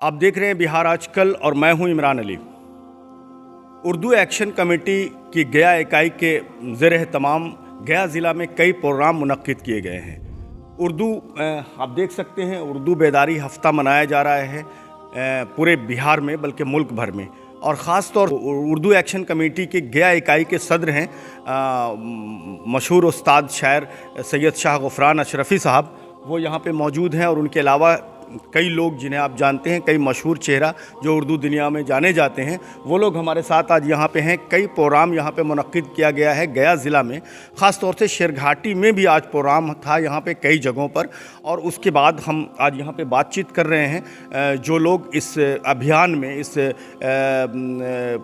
आप देख रहे हैं बिहार आजकल और मैं हूं इमरान अली। उर्दू एक्शन कमेटी की गया इकाई के ज़ेर एहतमाम गया ज़िला में कई प्रोग्राम मुनक्किद किए गए हैं। आप देख सकते हैं उर्दू बेदारी हफ्ता मनाया जा रहा है पूरे बिहार में बल्कि मुल्क भर में, और ख़ास तौर उर्दू एक्शन कमेटी के गया इकाई के सदर हैं मशहूर उस्ताद शायर सैयद शाह गफरान अशरफ़ी साहब। वो यहाँ पे मौजूद हैं और उनके अलावा कई लोग जिन्हें आप जानते हैं, कई मशहूर चेहरा जो उर्दू दुनिया में जाने जाते हैं, वो लोग हमारे साथ आज यहाँ पे हैं। कई प्रोग्राम यहाँ पे मुनक्किद किया गया है गया ज़िला में, ख़ास तौर से शेरघाटी में भी आज प्रोग्राम था यहाँ पे कई जगहों पर। और उसके बाद हम आज यहाँ पे बातचीत कर रहे हैं जो लोग इस अभियान में, इस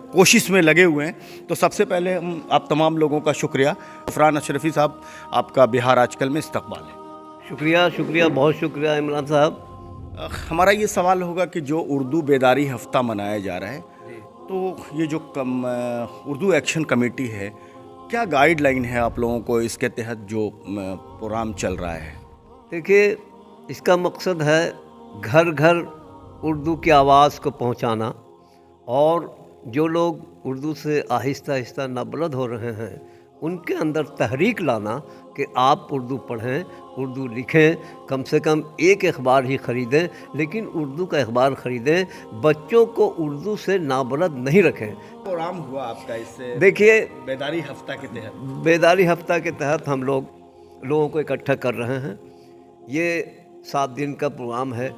कोशिश में लगे हुए हैं। तो सबसे पहले हम आप तमाम लोगों का शुक्रिया। गफरान अशरफ़ी साहब, आपका बिहार आजकल में इस्तकबाल है। शुक्रिया, बहुत शुक्रिया इमरान साहब। हमारा ये सवाल होगा कि जो उर्दू बेदारी हफ्ता मनाया जा रहा है, तो ये जो उर्दू एक्शन कमेटी है, क्या गाइडलाइन है आप लोगों को इसके तहत जो प्रोग्राम चल रहा है? देखिए, इसका मकसद है घर घर उर्दू की आवाज़ को पहुंचाना, और जो लोग उर्दू से आहिस्ता आहिस्ता नाबलद हो रहे हैं उनके अंदर तहरीक लाना कि आप उर्दू पढ़ें, उर्दू लिखें, कम से कम एक अखबार ही ख़रीदें, लेकिन उर्दू का अखबार ख़रीदें, बच्चों को उर्दू से नाबलद नहीं रखें। प्रोग्राम हुआ आपका इससे, देखिए, बेदारी हफ्ता के तहत? बेदारी हफ्ता के तहत हम लोगों को इकट्ठा कर रहे हैं। ये 7 दिन का प्रोग्राम है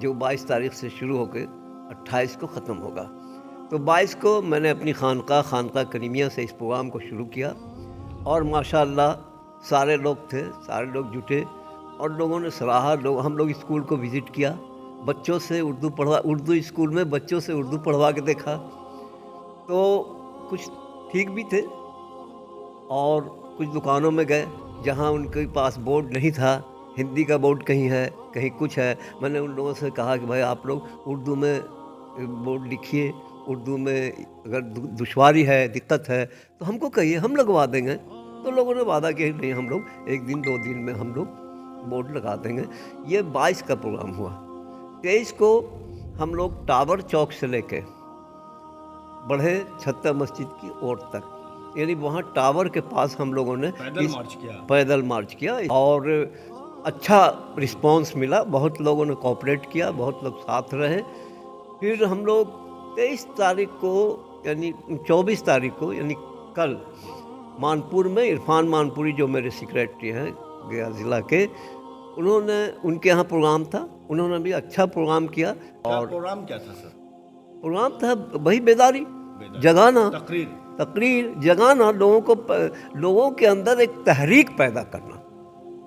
जो 22 तारीख से शुरू होकर 28 को ख़त्म होगा। तो 22 को मैंने अपनी खानका करीमिया से इस प्रोग्राम को शुरू किया, और माशाअल्लाह सारे लोग थे, सारे लोग जुटे और लोगों ने सराहा। हम लोग स्कूल को विज़िट किया, बच्चों से उर्दू स्कूल में बच्चों से उर्दू पढ़वा के देखा, तो कुछ ठीक भी थे, और कुछ दुकानों में गए जहां उनके पास बोर्ड नहीं था, हिंदी का बोर्ड कहीं है, कहीं कुछ है। मैंने उन लोगों से कहा कि भाई आप लोग उर्दू में बोर्ड लिखिए, उर्दू में अगर दुश्वारी है, दिक्कत है तो हमको कहिए, हम लगवा देंगे। तो लोगों ने वादा किया नहीं, हम लोग 1 दिन 2 दिन में हम लोग बोर्ड लगा देंगे। ये 22 का प्रोग्राम हुआ। 23 को हम लोग टावर चौक से लेके बढ़े छत्ता मस्जिद की ओर तक, यानी वहाँ टावर के पास हम लोगों ने पैदल मार्च किया और अच्छा रिस्पांस मिला। बहुत लोगों ने कोऑपरेट किया, बहुत लोग साथ रहे। फिर हम लोग 23 तारीख को यानी 24 तारीख को यानी कल मानपुर में इरफान मानपुरी जो मेरे सेक्रेटरी हैं गया ज़िला के, उनके यहाँ प्रोग्राम था, उन्होंने भी अच्छा प्रोग्राम किया। और प्रोग्राम क्या था सर? प्रोग्राम था वही बेदारी जगाना, तकरीर जगाना, लोगों के अंदर एक तहरीक पैदा करना।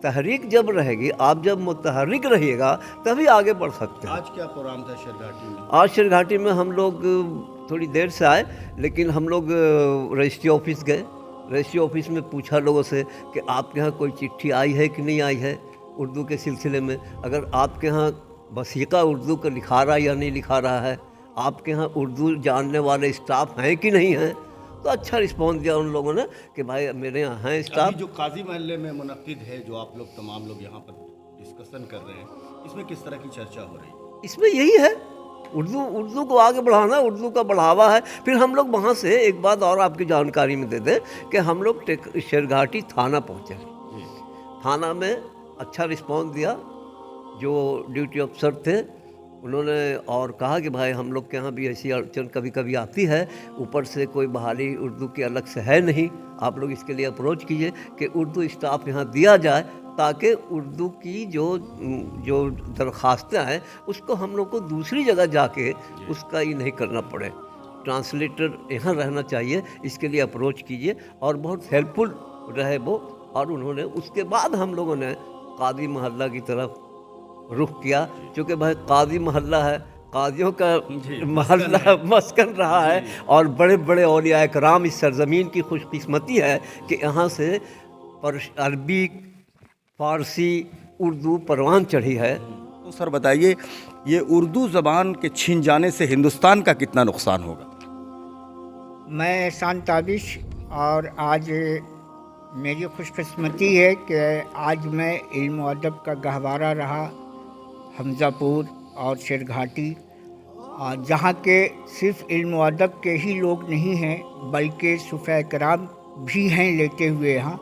तहरीक जब रहेगी, आप जब मुतहर्रिक रहिएगा तभी आगे बढ़ सकते हैं। आज क्या प्रोग्राम था शेरघाटी में? आज शेरघाटी में हम लोग थोड़ी देर से आए, लेकिन हम लोग रजिस्ट्री ऑफिस गए। रजिस्ट्री ऑफिस में पूछा लोगों से कि आपके यहाँ कोई चिट्ठी आई है कि नहीं आई है उर्दू के सिलसिले में। अगर आपके यहाँ वसीक़ा उर्दू का लिखा रहा है या नहीं लिखा रहा है, आपके यहाँ उर्दू जानने वाले स्टाफ हैं कि नहीं हैं। तो अच्छा रिस्पॉन्स दिया उन लोगों ने कि भाई मेरे यहाँ हैं स्टाफ। जो काजी महल्ले में मुनक्किद है, जो आप लोग तमाम लोग यहाँ पर डिस्कशन कर रहे हैं, इसमें किस तरह की चर्चा हो रही है? इसमें यही है, उर्दू को आगे बढ़ाना, उर्दू का बढ़ावा है। फिर हम लोग वहाँ से एक बात और आपकी जानकारी में दे दें कि हम लोग शेरघाटी थाना पहुँचे। थाना में अच्छा रिस्पॉन्स दिया जो ड्यूटी अफसर थे उन्होंने, और कहा कि भाई हम लोग के यहाँ भी ऐसी अड़चन कभी कभी आती है, ऊपर से कोई बहाली उर्दू की अलग से है नहीं, आप लोग इसके लिए अप्रोच कीजिए कि उर्दू स्टाफ यहाँ दिया जाए, ताकि उर्दू की जो दरख्वास्तें हैं उसको हम लोग को दूसरी जगह जाके उसका ये नहीं करना पड़े। ट्रांसलेटर यहाँ रहना चाहिए, इसके लिए अप्रोच कीजिए, और बहुत हेल्पफुल रहे वो। और उन्होंने उसके बाद हम लोगों ने कादी महल्ला की तरफ रुख किया, क्योंकि भाई कादी महल्ला है, कादियों का महल्ला मस्कन रहा है, और बड़े बड़े औलिया इकराम, इस सरज़मीन की खुशकिस्मती है कि यहाँ से अरबी, फ़ारसी, उर्दू परवान चढ़ी है। तो सर बताइए, ये उर्दू ज़बान के छिन जाने से हिंदुस्तान का कितना नुकसान होगा? मैं एहसान ताबिश, और आज मेरी खुशकिस्मती है कि आज मैं इल्म व अदब का गहवारा रहा हमज़ापुर और शेरघाटी जहाँ के सिर्फ इल्म व अदब के ही लोग नहीं हैं बल्कि सूफ़े कराम भी हैं लेटे हुए यहाँ।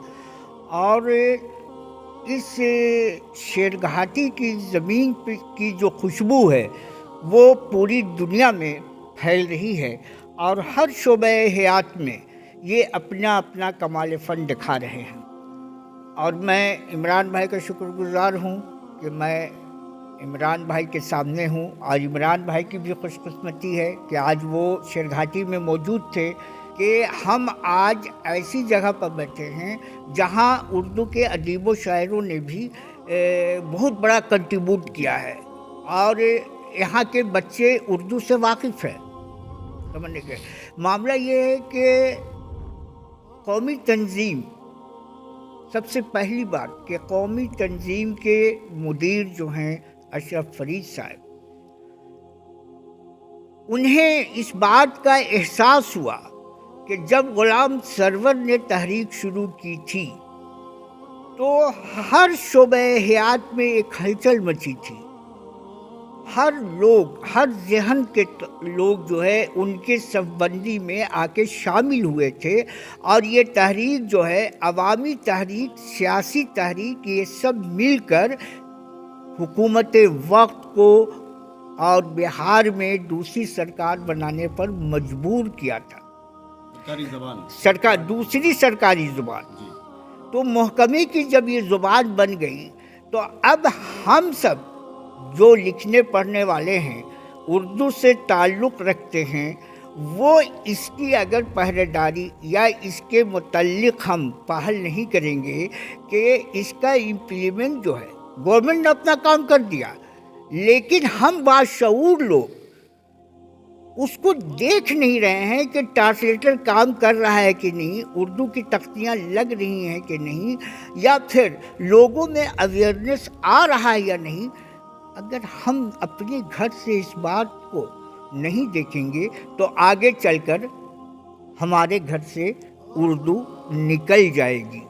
और इस शेरघाटी की ज़मीन की जो खुशबू है वो पूरी दुनिया में फैल रही है और हर शोबे हयात में ये अपना अपना कमाल फ़न दिखा रहे हैं। और मैं इमरान भाई का शुक्रगुज़ार हूँ कि मैं इमरान भाई के सामने हूँ। और इमरान भाई की भी खुशकिस्मती है कि आज वो शेरघाटी में मौजूद थे कि हम आज ऐसी जगह पर बैठे हैं जहाँ उर्दू के अदीब व शायरों ने भी बहुत बड़ा कंट्रीब्यूट किया है और यहाँ के बच्चे उर्दू से वाकिफ़ हैं। समझने के मामला ये है कि कौमी तंजीम, सबसे पहली बात कि कौमी तंजीम के मुदीर जो हैं अशरफ फरीद साहब, उन्हें इस बात का एहसास हुआ कि जब ग़ुलाम सरवर ने तहरीक शुरू की थी तो हर शोबे हयात में एक हलचल मची थी। हर लोग, हर जहन के लोग जो है उनके सफबंदी में आके शामिल हुए थे। और ये तहरीक जो है अवामी तहरीक, सियासी तहरीक, ये सब मिलकर हुकूमत वक्त को और बिहार में दूसरी सरकार बनाने पर मजबूर किया था। दूसरी सरकारी ज़ुबान। तो महकमे की जब ये ज़ुबान बन गई तो अब हम सब जो लिखने पढ़ने वाले हैं, उर्दू से ताल्लुक़ रखते हैं, वो इसकी अगर पहरेदारी या इसके मुतल्लिक़ हम पहल नहीं करेंगे कि इसका इम्प्लीमेंट जो है, गवर्नमेंट ने अपना काम कर दिया लेकिन हम बाशऊर लोग उसको देख नहीं रहे हैं कि ट्रांसलेटर काम कर रहा है कि नहीं, उर्दू की तख्तियाँ लग रही हैं कि नहीं, या फिर लोगों में अवेयरनेस आ रहा है या नहीं। अगर हम अपने घर से इस बात को नहीं देखेंगे तो आगे चलकर हमारे घर से उर्दू निकल जाएगी।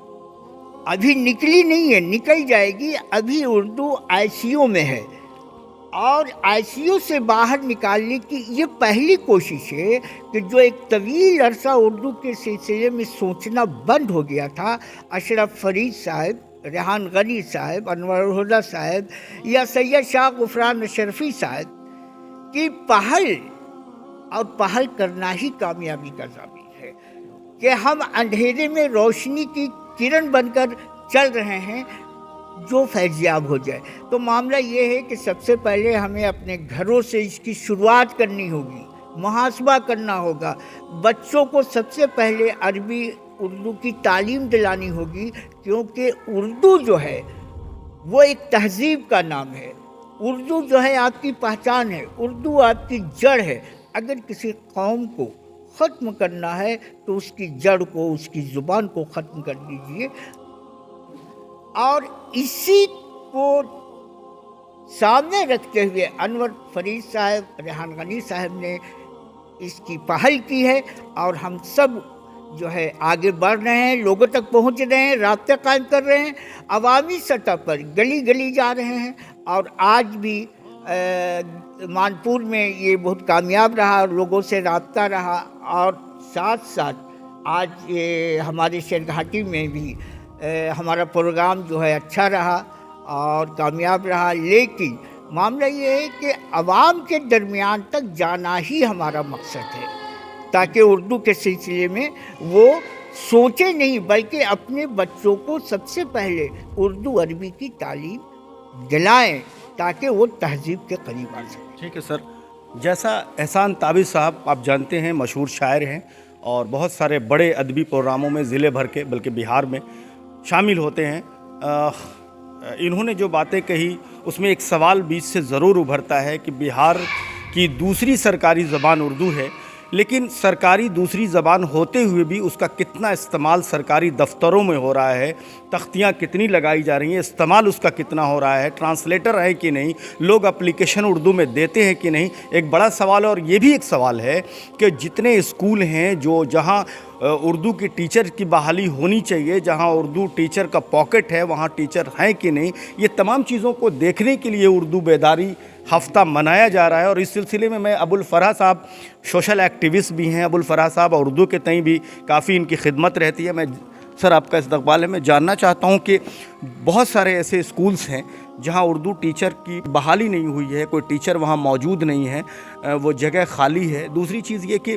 अभी निकली नहीं है, निकल जाएगी। अभी उर्दू आईसीयू में है और आईसीयू से बाहर निकालने की ये पहली कोशिश है कि जो एक तवील अरसा उर्दू के सिलसिले में सोचना बंद हो गया था, अशरफ फरीद साहब, रेहान गनी साहब, अनवर हुदा साहब या सैयद शाह गुफरान अशरफी साहब की पहल, और पहल करना ही कामयाबी का ज़ामिन है कि हम अंधेरे में रोशनी की किरण बनकर चल रहे हैं जो फैज़याब हो जाए। तो मामला ये है कि सबसे पहले हमें अपने घरों से इसकी शुरुआत करनी होगी, मुहासबा करना होगा। बच्चों को सबसे पहले अरबी उर्दू की तालीम दिलानी होगी क्योंकि उर्दू जो है वो एक तहज़ीब का नाम है। उर्दू जो है आपकी पहचान है, उर्दू आपकी जड़ है। अगर किसी कौम को ख़त्म करना है तो उसकी जड़ को, उसकी ज़ुबान को ख़त्म कर दीजिए। और इसी को सामने रखते हुए अनवर फरीद साहब, रेहान गनी साहब ने इसकी पहल की है और हम सब जो है आगे बढ़ रहे हैं, लोगों तक पहुंच रहे हैं, राब्ते कायम कर रहे हैं, अवामी सतह पर गली गली जा रहे हैं। और आज भी मानपुर में ये बहुत कामयाब रहा, लोगों से राब्ता रहा। और साथ साथ आज ये हमारे शेरघाटी में भी हमारा प्रोग्राम जो है अच्छा रहा और कामयाब रहा। लेकिन मामला ये है कि अवाम के दरमियान तक जाना ही हमारा मकसद है ताकि उर्दू के सिलसिले में वो सोचे नहीं बल्कि अपने बच्चों को सबसे पहले उर्दू अरबी की तालीम दिलाएं ताकि वो तहज़ीब के करीब आ सकें। ठीक है सर। जैसा एहसान ताबिश साहब आप जानते हैं, मशहूर शायर हैं और बहुत सारे बड़े अदबी प्रोग्रामों में ज़िले भर के बल्कि बिहार में शामिल होते हैं। इन्होंने जो बातें कही उसमें एक सवाल बीच से ज़रूर उभरता है कि बिहार की दूसरी सरकारी ज़बान उर्दू है, लेकिन सरकारी दूसरी ज़बान होते हुए भी उसका कितना इस्तेमाल सरकारी दफ्तरों में हो रहा है, तख्तियाँ कितनी लगाई जा रही हैं, इस्तेमाल उसका कितना हो रहा है, ट्रांसलेटर है कि नहीं, लोग एप्लीकेशन उर्दू में देते हैं कि नहीं, एक बड़ा सवाल है। और ये भी एक सवाल है कि जितने स्कूल हैं जो जहाँ उर्दू की टीचर की बहाली होनी चाहिए, जहाँ उर्दू टीचर का पॉकेट है वहाँ टीचर हैं कि नहीं, ये तमाम चीज़ों को देखने के लिए उर्दू बेदारी हफ्ता मनाया जा रहा है। और इस सिलसिले में मैं अबुल फराह साहब सोशल एक्टिविस्ट भी हैं, अबुल फराह साहब और उर्दू के तई भी काफ़ी इनकी खिदमत रहती है। मैं सर आपका इस्तकबाल है। मैं जानना चाहता हूं कि बहुत सारे ऐसे स्कूल्स हैं जहां उर्दू टीचर की बहाली नहीं हुई है, कोई टीचर वहां मौजूद नहीं है, वो जगह खाली है। दूसरी चीज़ ये कि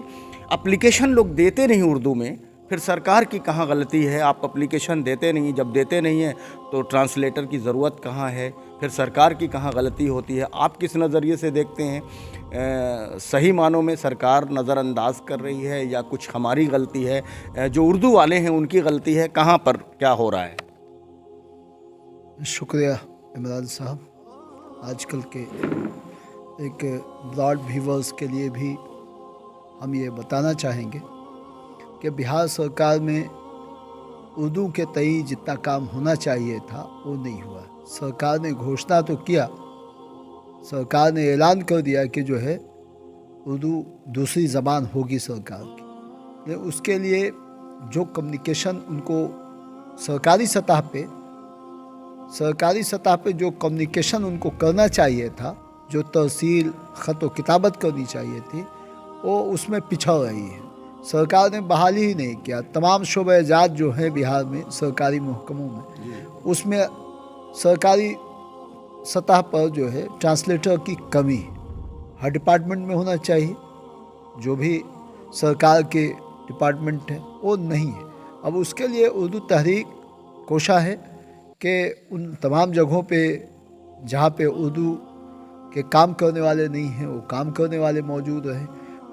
एप्लीकेशन लोग देते नहीं उर्दू में, फिर सरकार की कहाँ गलती है? आप एप्लीकेशन देते नहीं, जब देते नहीं हैं तो ट्रांसलेटर की ज़रूरत कहाँ है? फिर सरकार की कहाँ गलती होती है? आप किस नज़रिए से देखते हैं? सही मानों में सरकार नज़रअंदाज कर रही है या कुछ हमारी गलती है? जो उर्दू वाले हैं उनकी गलती है? कहाँ पर क्या हो रहा है? शुक्रिया इमरान साहब। आजकल के एक ब्रॉड व्यूवर्स के लिए भी हम ये बताना चाहेंगे कि बिहार सरकार में उर्दू के तई जितना काम होना चाहिए था वो नहीं हुआ। सरकार ने घोषणा तो किया, सरकार ने ऐलान कर दिया कि जो है उर्दू दूसरी ज़बान होगी सरकार की, लेकिन उसके लिए जो कम्युनिकेशन उनको सरकारी सतह पे जो कम्युनिकेशन उनको करना चाहिए था, जो तहसील ख़त व किताबत करनी चाहिए थी, वो उसमें पिछड़ रही है। सरकार ने बहाली ही नहीं किया। तमाम शोबे-ए-जात जो हैं बिहार में सरकारी महकमों में, उसमें सरकारी सतह पर जो है ट्रांसलेटर की कमी हर डिपार्टमेंट में होना चाहिए। जो भी सरकार के डिपार्टमेंट हैं वो नहीं है। अब उसके लिए उर्दू तहरीक कोशा है कि उन तमाम जगहों पे जहाँ पे उर्दू के काम करने वाले नहीं हैं वो काम करने वाले मौजूद रहें।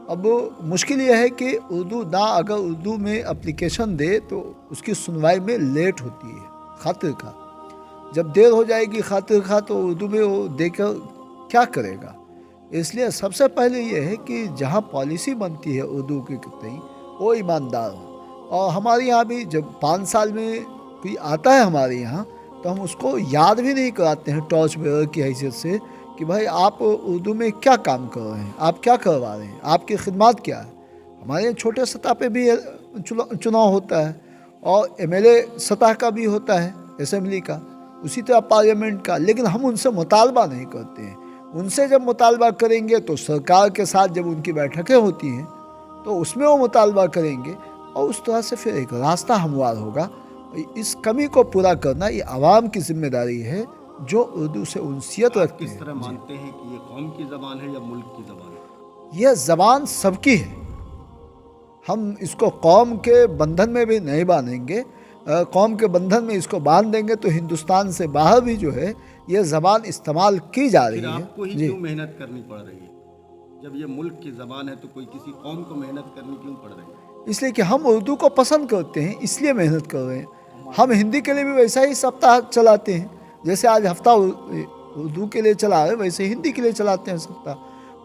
अब मुश्किल यह है कि अगर उर्दू में एप्लीकेशन दे तो उसकी सुनवाई में लेट होती है खातिर खा। जब देर हो जाएगी खातिर खा तो उर्दू में वो देकर क्या करेगा? इसलिए सबसे पहले ये है कि जहाँ पॉलिसी बनती है उर्दू के तई वो ईमानदार हो। और हमारे यहाँ भी जब 5 साल में कोई आता है हमारे यहाँ तो हम उसको याद भी नहीं कराते हैं टॉर्च बेयर की हैसियत से कि भाई आप उर्दू में क्या काम कर रहे हैं, आप क्या करवा रहे हैं, आपकी खिदमत क्या है। हमारे यहाँ छोटे सतह पे भी चुनाव होता है और MLA सतह का भी होता है, असेंबली का, उसी तरह पार्लियामेंट का, लेकिन हम उनसे मुतालबा नहीं करते हैं। उनसे जब मुतालबा करेंगे तो सरकार के साथ जब उनकी बैठकें होती हैं तो उसमें वो मुतालबा करेंगे और उस तरह से फिर एक रास्ता हमवार होगा। इस कमी को पूरा करना ये आवाम की जिम्मेदारी है जो उर्दू से उनसियत रखते हैं। किस तरह मानते हैं कि ये कौम की ज़बान है या मुल्क की ज़बान है? यह ज़बान सबकी है। हम इसको कौम के बंधन में भी नहीं बांधेंगे। कौम के बंधन में इसको बांध देंगे तो हिंदुस्तान से बाहर भी जो है ये ज़बान इस्तेमाल की जा रही है। आपको ही क्यों मेहनत करनी पड़ रही है? जब ये मुल्क की ज़बान है तो कोई किसी कौम को मेहनत करनी क्यों पड़ रही है? इसलिए कि हम उर्दू को पसंद करते हैं, इसलिए मेहनत कर रहे हैं। हम हिंदी के लिए भी वैसा ही सप्ताह चलाते हैं, जैसे आज हफ्ता उर्दू के लिए चला है वैसे हिंदी के लिए चलाते हैं सप्ताह।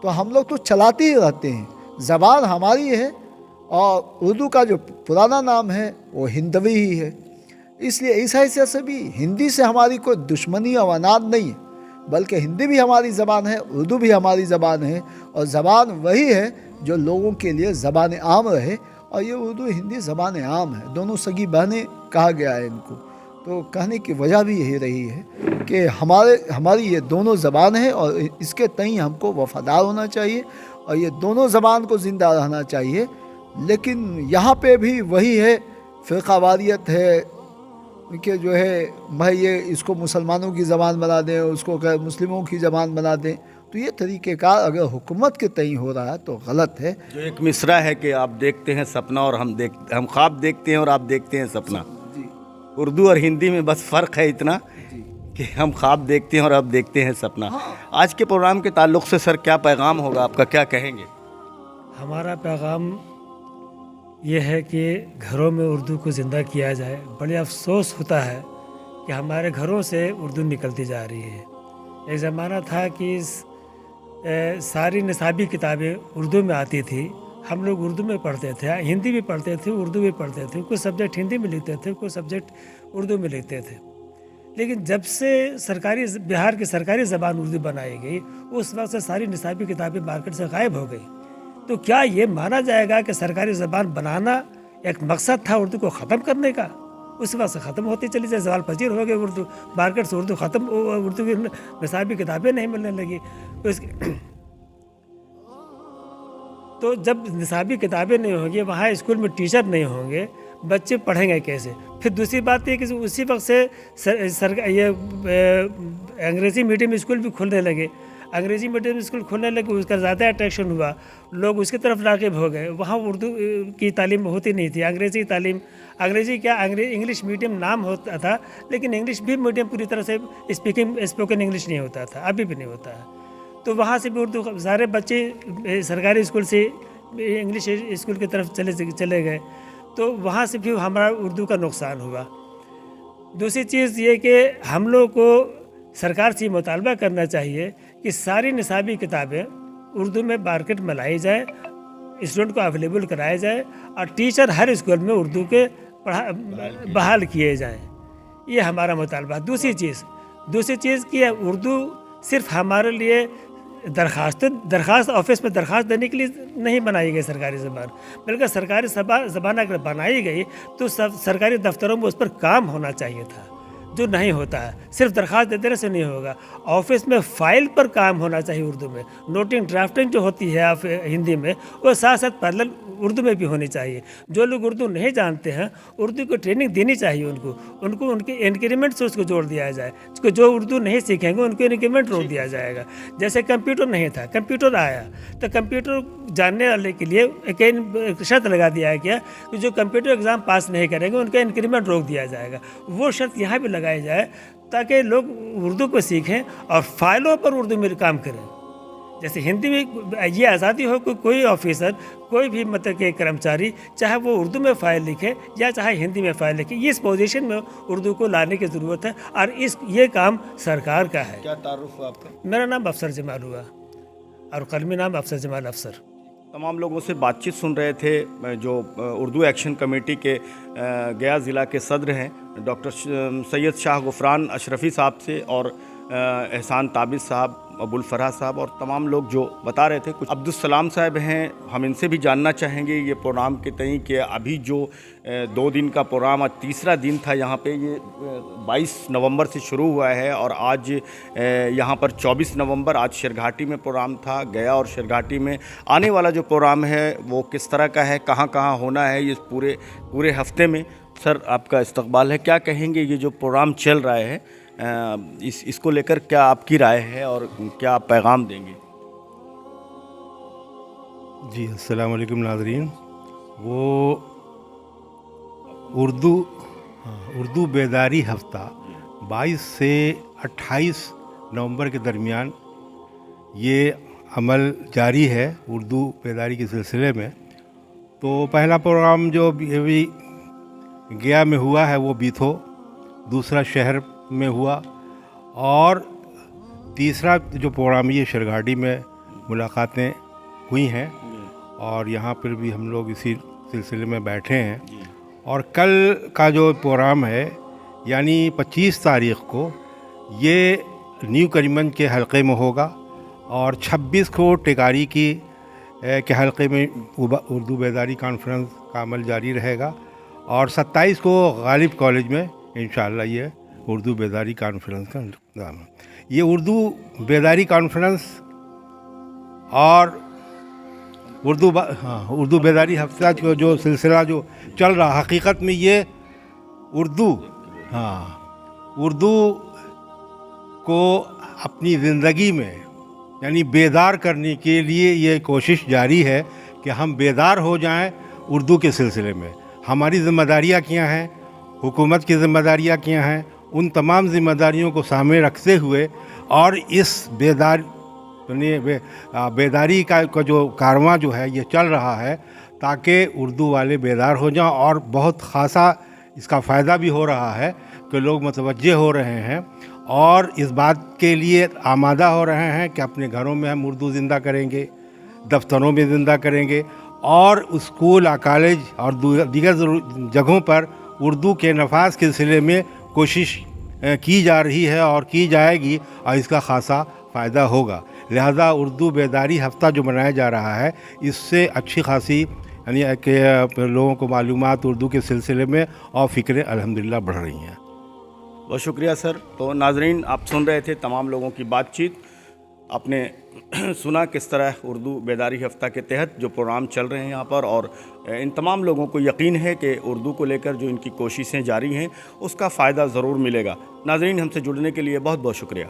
तो हम लोग तो चलाते ही रहते हैं। ज़बान हमारी है और उर्दू का जो पुराना नाम है वो हिंदवी ही है। इसलिए इस हैसियत से भी हिंदी से हमारी कोई दुश्मनी और अनाद नहीं है, बल्कि हिंदी भी हमारी ज़बान है, उर्दू भी हमारी ज़बान है। और ज़बान वही है जो लोगों के लिए ज़बान आम रहे, और ये उर्दू हिंदी ज़बान आम है। दोनों सगी बहनें कहा गया है इनको। तो कहने की वजह भी यही रही है कि हमारी ये दोनों ज़बान है और इसके तई हमको वफ़ादार होना चाहिए और ये दोनों ज़बान को ज़िंदा रहना चाहिए। लेकिन यहाँ पे भी वही है, फ़िरक़ावारियत है कि जो है भाई ये इसको मुसलमानों की ज़बान बना दें, उसको मुस्लिमों की ज़बान बना दें। तो ये तरीक़ेकार अगर हुकूमत के तई हो रहा है तो गलत है। जो एक मिसरा है कि आप देखते हैं सपना और हम ख्वाब देखते हैं और आप देखते हैं सपना। उर्दू और हिंदी में बस फ़र्क है इतना कि हम ख्वाब देखते हैं और आप देखते हैं सपना। आज के प्रोग्राम के ताल्लुक़ से सर क्या पैगाम होगा आपका, क्या कहेंगे? हमारा पैगाम ये है कि घरों में उर्दू को ज़िंदा किया जाए। बड़े अफसोस होता है कि हमारे घरों से उर्दू निकलती जा रही है। एक ज़माना था कि सारी निसाबी किताबें उर्दू में आती थी, हम लोग उर्दू में पढ़ते थे, हिंदी भी पढ़ते थे, उर्दू भी पढ़ते थे, कुछ सब्जेक्ट हिंदी में लिखते थे, कुछ सब्जेक्ट उर्दू में लिखते थे। लेकिन जब से बिहार की सरकारी ज़बान उर्दू बनाई गई उस वक्त से सारी निसाबी किताबें मार्केट से गायब हो गई। तो क्या ये माना जाएगा कि सरकारी ज़बान बनाना एक मकसद था उर्दू को ख़त्म करने का? اس وقت سے ختم ہوتی چلی جائے، زوال پذیر ہو گئے اردو، مارکیٹ سے اردو ختم، اردو کی نصابی کتابیں نہیں ملنے لگی، تو جب نصابی کتابیں نہیں ہوں گی، وہاں اسکول میں ٹیچر نہیں ہوں گے، بچے پڑھیں گے کیسے؟ پھر دوسری بات یہ کہ اسی وقت سے یہ انگریزی میڈیم اسکول بھی کھلنے لگے، انگریزی میڈیم اسکول کھلنے لگے، اس کا زیادہ اٹریکشن ہوا، لوگ اس کی طرف راغب ہو گئے، وہاں اردو کی تعلیم ہوتی نہیں تھی، انگریزی تعلیم، انگریزی کیا انگلش میڈیم نام ہوتا تھا، لیکن انگلش بھی میڈیم پوری طرح سے اسپوکن انگلش نہیں ہوتا تھا، ابھی بھی نہیں ہوتا ہے، تو وہاں سے بھی اردو سارے بچے سرکاری اسکول سے انگلش اسکول کی طرف چلے گئے، تو وہاں سے بھی ہمارا اردو کا نقصان ہوا۔ دوسری چیز یہ کہ ہم لوگ کو سرکار سے مطالبہ کرنا چاہیے کہ ساری نصابی کتابیں اردو میں مارکیٹ میں لائی جائے، اسٹوڈنٹ کو اویلیبل کرایا جائے، اور ٹیچر ہر اسکول میں اردو کے بحال کیے جائیں، یہ ہمارا مطالبہ۔ دوسری چیز کہ اردو صرف ہمارے لیے درخواست آفس میں درخواست دینے کے لیے نہیں بنائی گئی سرکاری زبان، بلکہ سرکاری زبان اگر بنائی گئی تو سرکاری دفتروں میں اس پر کام ہونا چاہیے تھا، جو نہیں ہوتا ہے، صرف درخواست دینے سے نہیں ہوگا، آفس میں فائل پر کام ہونا چاہیے اردو میں، نوٹنگ ڈرافٹنگ جو ہوتی ہے ہندی میں، وہ ساتھ ساتھ پیرلل اردو میں بھی ہونی چاہیے۔ جو لوگ اردو نہیں جانتے ہیں، اردو کو ٹریننگ دینی چاہیے، ان کو ان کے انکریمنٹ سے اس کو جوڑ دیا جائے، جو اردو نہیں سیکھیں گے ان کو انکریمنٹ روک دیا جائے گا۔ جیسے کمپیوٹر نہیں تھا، کمپیوٹر آیا تو کمپیوٹر جاننے والے کے لیے ایک شرط لگا دیا گیا کہ جو کمپیوٹر ایگزام پاس نہیں کریں گے ان کا انکریمنٹ روک دیا جائے گا، وہ شرط یہاں بھی لگائی جائے تاکہ لوگ اردو کو سیکھیں اور فائلوں پر اردو میں کام کریں۔ جیسے ہندی میں یہ آزادی ہو کہ کوئی آفیسر، کوئی بھی مطلب کہ کرمچاری، چاہے وہ اردو میں فائل لکھے یا چاہے ہندی میں فائل لکھے، اس پوزیشن میں اردو کو لانے کی ضرورت ہے، اور یہ کام سرکار کا ہے۔ کیا تعارف ہوا آپ کا؟ میرا نام افسر جمال ہوا، اور قلمی نام افسر جمال افسر۔ تمام لوگوں سے بات چیت سن رہے تھے جو اردو ایکشن کمیٹی کے گیا ضلع کے صدر ہیں ڈاکٹر سید شاہ غفران اشرفی صاحب سے، اور احسان تابر صاحب، ابو الفرح صاحب، اور تمام لوگ جو بتا رہے تھے۔ کچھ عبدالسلام صاحب ہیں، ہم ان سے بھی جاننا چاہیں گے یہ پروگرام کے تئیں کہ ابھی جو 2 دن کا پروگرام، آج تیسرا دن تھا یہاں پہ، یہ 22 نومبر سے شروع ہوا ہے، اور آج یہاں پر 24 نومبر، آج شیرگھاٹی میں پروگرام تھا۔ گیا اور شیرگھاٹی میں آنے والا جو پروگرام ہے وہ کس طرح کا ہے، کہاں کہاں ہونا ہے اس پورے ہفتے میں؟ سر آپ کا استقبال ہے، کیا کہیں گے یہ جو پروگرام چل رہا ہے اس کو لے کر کیا آپ کی رائے ہے اور کیا آپ پیغام دیں گے؟ جی السلام علیکم ناظرین۔ وہ اردو بیداری ہفتہ 22 سے 28 نومبر کے درمیان یہ عمل جاری ہے اردو بیداری کے سلسلے میں۔ تو پہلا پروگرام جو ابھی گیا میں ہوا ہے وہ بیتھو، دوسرا شہر میں ہوا، اور تیسرا جو پروگرام یہ شیرگھاٹی میں ملاقاتیں ہوئی ہیں، اور یہاں پر بھی ہم لوگ اسی سلسلے میں بیٹھے ہیں۔ اور کل کا جو پروگرام ہے یعنی 25 تاریخ کو یہ نیو کریم گنج کے حلقے میں ہوگا، اور 26 کو ٹیکاری کے حلقے میں اردو بیداری کانفرنس کا عمل جاری رہے گا، اور 27 کو غالب کالج میں انشاءاللہ یہ اردو بیداری کانفرنس کا انتظام ہے۔ یہ اردو بیداری کانفرنس اور اردو بیداری ہفتہ کا جو سلسلہ جو چل رہا، حقیقت میں یہ اردو کو اپنی زندگی میں یعنی بیدار کرنے کے لیے یہ کوشش جاری ہے کہ ہم بیدار ہو جائیں اردو کے سلسلے میں۔ ہماری ذمہ داریاں کیا ہیں، حکومت کی ذمہ داریاں کیا ہیں، ان تمام ذمہ داریوں کو سامنے رکھتے ہوئے، اور اس بیداری کا جو کارواں جو ہے یہ چل رہا ہے تاکہ اردو والے بیدار ہو جائیں، اور بہت خاصا اس کا فائدہ بھی ہو رہا ہے کہ لوگ متوجہ ہو رہے ہیں اور اس بات کے لیے آمادہ ہو رہے ہیں کہ اپنے گھروں میں ہم اردو زندہ کریں گے، دفتروں میں زندہ کریں گے، اور اسکول کالج اور دیگر جگہوں پر اردو کے نفاذ کے سلسلے میں کوشش کی جا رہی ہے اور کی جائے گی، اور اس کا خاصا فائدہ ہوگا۔ لہذا اردو بیداری ہفتہ جو منایا جا رہا ہے اس سے اچھی خاصی यानी कि लोगों को मालूमात उर्दू के सिलसिले में और फ़िक्रें अल्हम्दुलिल्लाह बढ़ रही हैं। बहुत शुक्रिया सर। तो नाजरीन, आप सुन रहे थे तमाम लोगों की बातचीत। आपने सुना किस तरह उर्दू बेदारी हफ्ता के तहत जो प्रोग्राम चल रहे हैं यहाँ पर, और इन तमाम लोगों को यकीन है कि उर्दू को लेकर जो इनकी कोशिशें जारी हैं उसका फ़ायदा ज़रूर मिलेगा। नाजरीन, हमसे जुड़ने के लिए बहुत बहुत शुक्रिया।